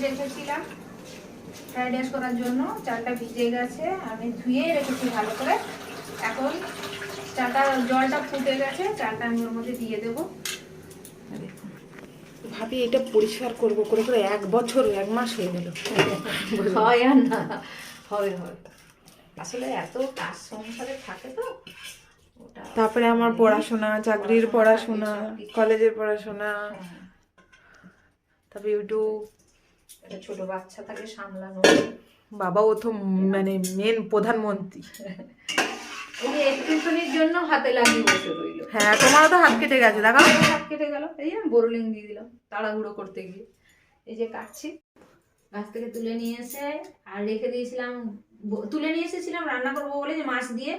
রেখেছিলাম fried rice করার জন্য। চালটা ভিজে গেছে, আমি ধুয়ে রেখেছি ভালো করে। এখন চালটা জলটা ফুটে গেছে, চালটা আমি ওর মধ্যে দিয়ে দেবো। ভাবি এটা পরিষ্কার করবো করে করে 1 বছর 1 মাস হয়ে গেল। হয় আর না, হবে হবে, আসলে এত কাজ সংসারে থাকে তো। তারপরে আমার পড়াশোনা, চাকরির পড়াশোনা, কলেজের পড়াশোনা, তারপরে ইউটিউব, একটা ছোট বাচ্চা তাকে সামলানো। বাবা ও তো মানে মেন প্রধানমন্ত্রী। এই যে একটুখানির জন্য হাতে লাগিয়ে বসে রইল। হ্যাঁ, তোমারও তো হাত কেটে গেছে, দেখো হাত কেটে গেল। এই যে বোরলিং দিয়ে দিলাম তাড়াহুড়ো করতে গিয়ে। এই যে কাটছি, গাছ থেকে তুলে নিয়ে এসে আর রেখে দিয়েছিলাম। তুলে নিয়ে এসেছিলাম রান্না করবো বলে, যে মাছ দিয়ে।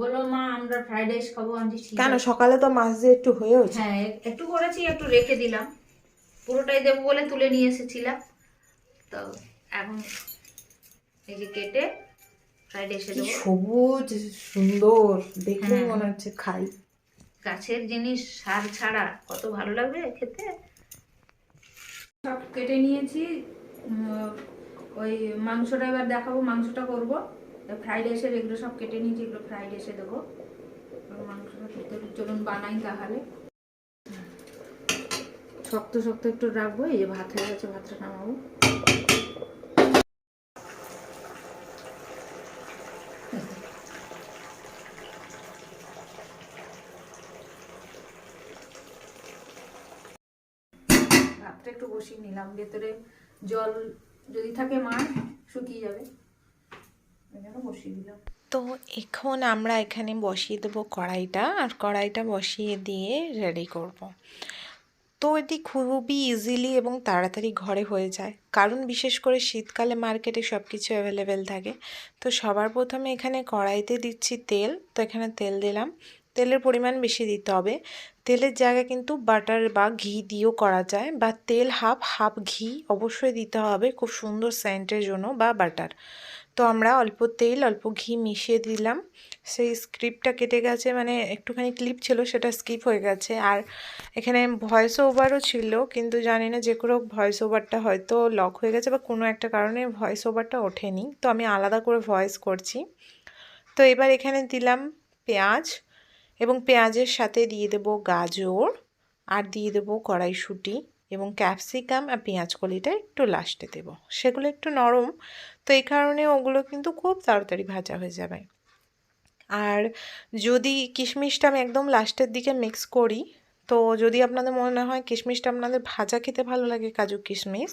বললো মা আমরা ফ্রাইড রাইস খাবো। আমি কেন সকালে তো মাছ দিয়ে একটু হয়েছে। হ্যাঁ একটু করেছি, একটু রেখে দিলাম। পুরোটাই দেবো বলে তুলে নিয়ে এসেছিলাম। তো এখন এই যে কেটে ফ্রাইড রাইসে দেবো। সবুজ সুন্দর দেখলে মনে হচ্ছে খাই। গাছের জিনিস সার ছাড়া কত ভালো লাগবে খেতে। সব কেটে নিয়েছি। ওই মাংসটা এবার দেখাবো, মাংসটা করবো। ফ্রাইড রাইসের এগুলো সব কেটে নিয়েছি, এগুলো ফ্রাইড রাইসে দেবো। মাংসটা চলুন বানাই তাহলে। শক্ত শক্ত একটু রাখবো। এই যে ভাত হয়ে গেছে, ভাতটা নামাবো। ভাতটা একটু বসিয়ে নিলাম, ভেতরে জল যদি থাকে মার শুকিয়ে যাবে, বসিয়ে দিলাম। তো এখন আমরা এখানে বসিয়ে দেবো কড়াইটা, আর কড়াইটা বসিয়ে দিয়ে রেডি করব। তো এটি খুবই ইজিলি এবং তাড়াতাড়ি ঘরে হয়ে যায়, কারণ বিশেষ করে শীতকালে মার্কেটে সব কিছু অ্যাভেলেবেল থাকে। তো সবার প্রথমে এখানে কড়াইতে দিচ্ছি তেল। তো এখানে তেল দিলাম, তেলের পরিমাণ বেশি দিতে হবে। তেলের জায়গায় কিন্তু বাটার বা ঘি দিয়েও করা যায়, বা তেল হাফ হাফ ঘি অবশ্যই দিতে হবে খুব সুন্দর সেন্টের জন্য, বা বাটার। তো আমরা অল্প তেল অল্প ঘি মিশিয়ে দিলাম। সেই স্ক্রিপ্টটা কেটে গেছে, মানে একটুখানি ক্লিপ ছিল সেটা স্কিপ হয়ে গেছে। আর এখানে ভয়েস ওভারও ছিল, কিন্তু জানি না যে কোনো ভয়েস ওভারটা হয়তো লক হয়ে গেছে বা কোনো একটা কারণে ভয়েস ওভারটা ওঠেনি, তো আমি আলাদা করে ভয়েস করছি। তো এবার এখানে দিলাম পেঁয়াজ, এবং পেঁয়াজের সাথে দিয়ে দেব গাজর, আর দিয়ে দেব কড়াইশুঁটি এবং ক্যাপসিকাম, আর পেঁয়াজ কলিটা একটু লাস্টে দেব। সেগুলো একটু নরম, তো এই কারণে ওগুলো কিন্তু খুব তাড়াতাড়ি ভাজা হয়ে যাবে। আর যদি কিশমিশটা আমি একদম লাস্টের দিকে মিক্স করি, তো যদি আপনাদের মনে হয় কিশমিশটা আপনাদের ভাজা খেতে ভালো লাগে, কাজু কিশমিশ,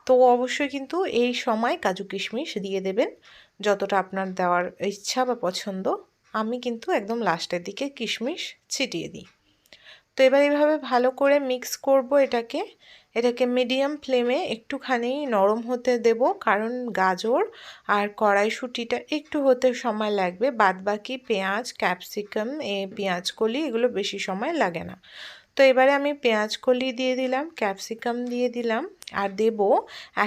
তো অবশ্যই কিন্তু এই সময় কাজু কিশমিশ দিয়ে দেবেন যতটা আপনার দেওয়ার ইচ্ছা বা পছন্দ। আমি কিন্তু একদম লাস্টের দিকে কিশমিশ ছিটিয়ে দিই। তো এবার এইভাবে ভালো করে মিক্স করব এটাকে মিডিয়াম ফ্লেমে একটুখানি নরম হতে দেব, কারণ গাজর আর কড়াইশুঁটিটা একটু হতে সময় লাগবে। বাদবাকি পেঁয়াজ, ক্যাপসিকাম, পেঁয়াজকলি এগুলো বেশি সময় লাগে না। তো এবারে আমি পেঁয়াজকলি দিয়ে দিলাম, ক্যাপসিকাম দিয়ে দিলাম, আর দেব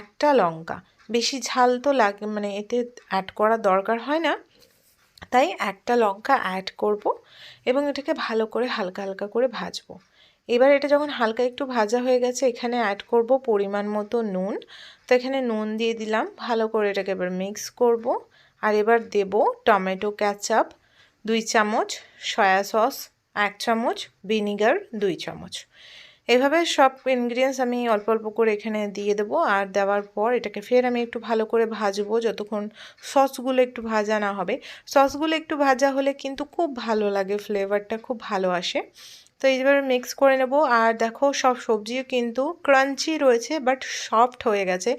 একটা লঙ্কা। বেশি ঝাল তো লাগে, মানে এতে অ্যাড করা দরকার হয় না, তাই একটা লঙ্কা অ্যাড করব এবং এটাকে ভালো করে হালকা হালকা করে ভাজবো। এবার এটা যখন হালকা একটু ভাজা হয়ে গেছে, এখানে অ্যাড করব পরিমাণ মতো নুন। তো এখানে নুন দিয়ে দিলাম, ভালো করে এটাকে এবার মিক্স করব। আর এবার দেব টমেটো কেচাপ 2 চামচ, সয়া সস 1 চামচ, ভিনিগার 2 চামচ। এভাবে সব ইনগ্রিডিয়েন্টস আমি অল্প অল্প করে এখানে দিয়ে দেবো। আর দেওয়ার পর এটাকে ফের আমি একটু ভালো করে ভাজবো যতক্ষণ সসগুলো একটু ভাজা না হবে। সসগুলো একটু ভাজা হলে কিন্তু খুব ভালো লাগে, ফ্লেভারটা খুব ভালো আসে। তো এইভাবে মিক্স করে নেব। আর দেখো সব সবজিও কিন্তু ক্রাঞ্চি রয়েছে, বাট সফট হয়ে গেছে।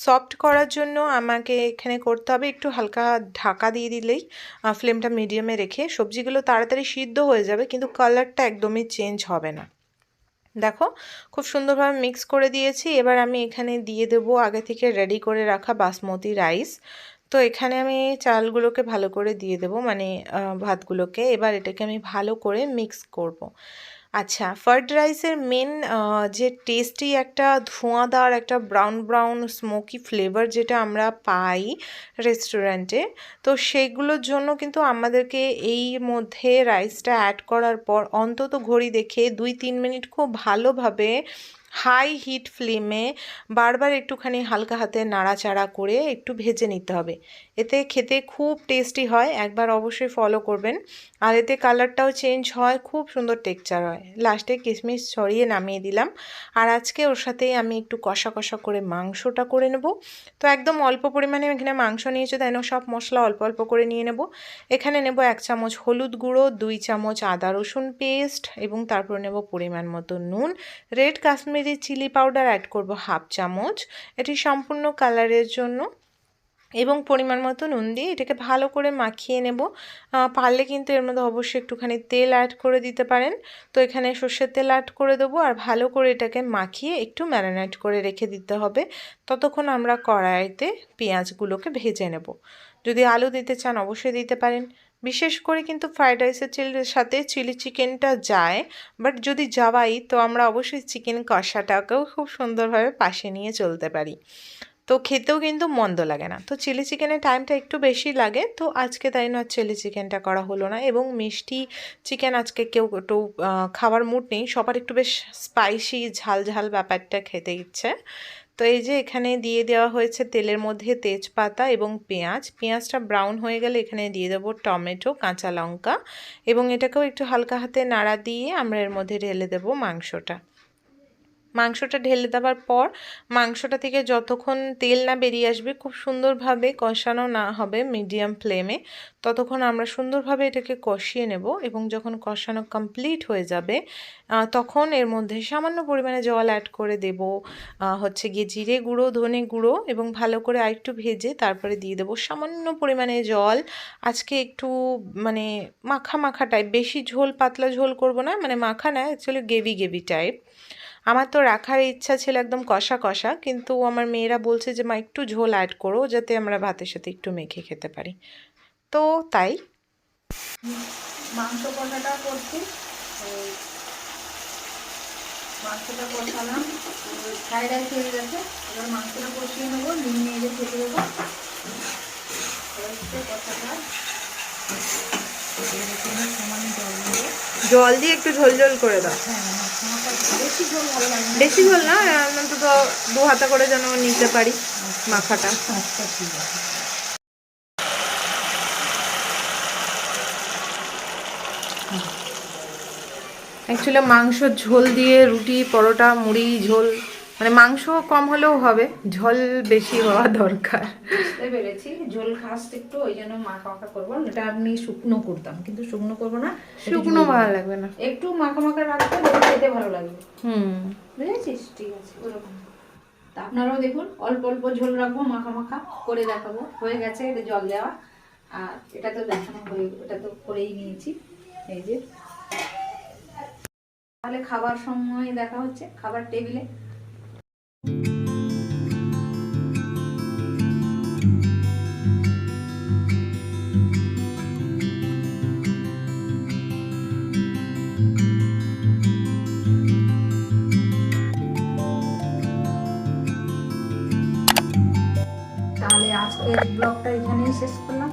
সফট করার জন্য আমাকে এখানে করতে হবে একটু হালকা ঢাকা দিয়ে দিলেই, ফ্লেমটা মিডিয়ামে রেখে, সবজিগুলো তাড়াতাড়ি সিদ্ধ হয়ে যাবে কিন্তু কালারটা একদমই চেঞ্জ হবে না। দেখো খুব সুন্দরভাবে মিক্স করে দিয়েছি। এবার আমি এখানে দিয়ে দেব আগে থেকে রেডি করে রাখা বাসমতি রাইস। তো এখানে আমি চালগুলোকে ভালো করে দিয়ে দেব, মানে ভাতগুলোকে। এবার এটাকে আমি ভালো করে মিক্স করব। আচ্ছা, ফ্রাইড রাইসের মেন যে টেস্টি একটা ধোঁয়াদার একটা ব্রাউন ব্রাউন স্মোকি ফ্লেভার যেটা আমরা পাই রেস্টুরেন্টে, তো সেইগুলোর জন্য কিন্তু আমাদেরকে এই মধ্যে রাইসটা অ্যাড করার পর অন্তত ঘড়ি দেখে 2-3 মিনিট খুব ভালোভাবে হাই হিট ফ্লেমে বারবার একটুখানি হালকা হাতে নাড়াচাড়া করে একটু ভেজে নিতে হবে। এতে খেতে খুব টেস্টি হয়, একবার অবশ্যই ফলো করবেন। আর এতে কালারটাও চেঞ্জ হয়, খুব সুন্দর টেক্সচার হয়। লাস্টে কিশমিশ ছড়িয়ে নামিয়ে দিলাম। আর আজকে ওর সাথেই আমি একটু কষা কষা করে মাংসটা করে নেব। তো একদম অল্প পরিমাণে এখানে মাংস নিয়েছি, তাই না সব মশলা অল্প অল্প করে নিয়ে নেব। এখানে নেব 1 চামচ হলুদ গুঁড়ো, 2 চামচ আদা রসুন পেস্ট এবং তারপর নেব পরিমাণ মতো নুন। Red Kashmiri chilli powder add করব 1/2 চামচ, এটি সম্পূর্ণ কালারের জন্য। এবং পরিমাণ মতো নুন দিয়ে এটাকে ভালো করে মাখিয়ে নেব। পারলে কিন্তু এর মধ্যে অবশ্যই একটুখানি তেল অ্যাড করে দিতে পারেন। তো এখানে সর্ষের তেল অ্যাড করে দেবো আর ভালো করে এটাকে মাখিয়ে একটু ম্যারিনেট করে রেখে দিতে হবে। ততক্ষণ আমরা কড়াইতে পেঁয়াজগুলোকে ভেজে নেব। যদি আলু দিতে চান অবশ্যই দিতে পারেন। বিশেষ করে কিন্তু ফ্রাইড রাইসের সাথে চিলি চিকেনটা যায়, বাট যদি যাওয়াই তো আমরা অবশ্যই চিকেন কষাটাকেও খুব সুন্দরভাবে পাশে নিয়ে চলতে পারি। তো খেতেও কিন্তু মন্দ লাগে না। তো চিলি চিকেনের টাইমটা একটু বেশি লাগে, তো আজকে তাই না চিলি চিকেনটা করা হলো না। এবং মিষ্টি চিকেন আজকে কেউ একটু খাওয়ার মুড নেই, সবার একটু বেশ স্পাইসি ঝাল ঝাল ব্যাপারটা খেতে ইচ্ছে। তো এই যে এখানে দিয়ে দেওয়া হয়েছে তেলের মধ্যে তেজপাতা এবং পেঁয়াজ। পেঁয়াজটা ব্রাউন হয়ে গেলে এখানে দিয়ে দেবো টমেটো, কাঁচা লঙ্কা এবং এটাকেও একটু হালকা হাতে নাড়া দিয়ে আমরা এর মধ্যে ঢেলে দেবো মাংসটা। মাংসটা ঢেলে দেওয়ার পর মাংসটা থেকে যতক্ষণ তেল না বেরিয়ে আসবে, খুব সুন্দরভাবে কষানো না হবে মিডিয়াম ফ্লেমে, ততক্ষণ আমরা সুন্দরভাবে এটাকে কষিয়ে নেব। এবং যখন কষানো কমপ্লিট হয়ে যাবে তখন এর মধ্যে সামান্য পরিমাণে জল অ্যাড করে দেব, হচ্ছে গিয়ে জিরে গুঁড়ো, ধনে গুঁড়ো এবং ভালো করে আরেকটু ভেজে তারপরে দিয়ে দেবো সামান্য পরিমাণে জল। আজকে একটু মানে মাখা মাখা টাইপ, বেশি ঝোল পাতলা ঝোল করব না, মানে মাখা না, অ্যাকচুয়ালি গ্রেভি গ্রেভি টাইপ। আমার তো রাখার ইচ্ছা ছিল একদম কষা কষা, কিন্তু আমার মেয়েরা বলছে যে মা একটু ঝোল অ্যাড করো যাতে আমরা ভাতের সাথে একটু মেখে খেতে পারি। তো তাই মাংস কষাটা করছি, মাংসটা কষালাম, ফ্রাইড রাইস হয়ে গেছে। এবার মাংসটা কষিয়ে নেবো, নিয়ে যে খেতে দেবো কষাটা। জল দিয়ে একটু ঝোল ঝোল করে দাও। বেশি ঝোল ভালো লাগে না, বেশি ঝোল না, অন্তত 2 হাতা করে যেন নিতে পারি মাখাটা। আচ্ছা ঠিক আছে। অ্যাকচুয়ালি মাংসর ঝোল দিয়ে রুটি, পরোটা, মুড়ি ঝোল, মানে মাংস কম হলেও হবে, ঝোল বেশি হওয়া দরকার। বুঝতে পেরেছি, ঝোল খাস একটু, ওই জন্য মাখা মাখা করবো। এটা আপনি শুকনো করতাম, কিন্তু শুকনো করবো না, শুকনো ভালো লাগবে না, একটু মাখা মাখা রাখতে খেতে ভালো লাগবে। বুঝেছিস? ঠিক আছে, ওরকম। তা আপনারাও দেখুন, অল্প অল্প ঝোল রাখবো, মাখা মাখা করে দেখাবো। হয়ে গেছে এটা জল দেওয়া, আর এটা তো দেখানো হয়ে, এটা তো করেই নিয়েছি। এই যে তাহলে খাবার সময় দেখা হচ্ছে, খাবার টেবিলে। তাহলে আজকের ব্লগটা এখানেই শেষ করলাম।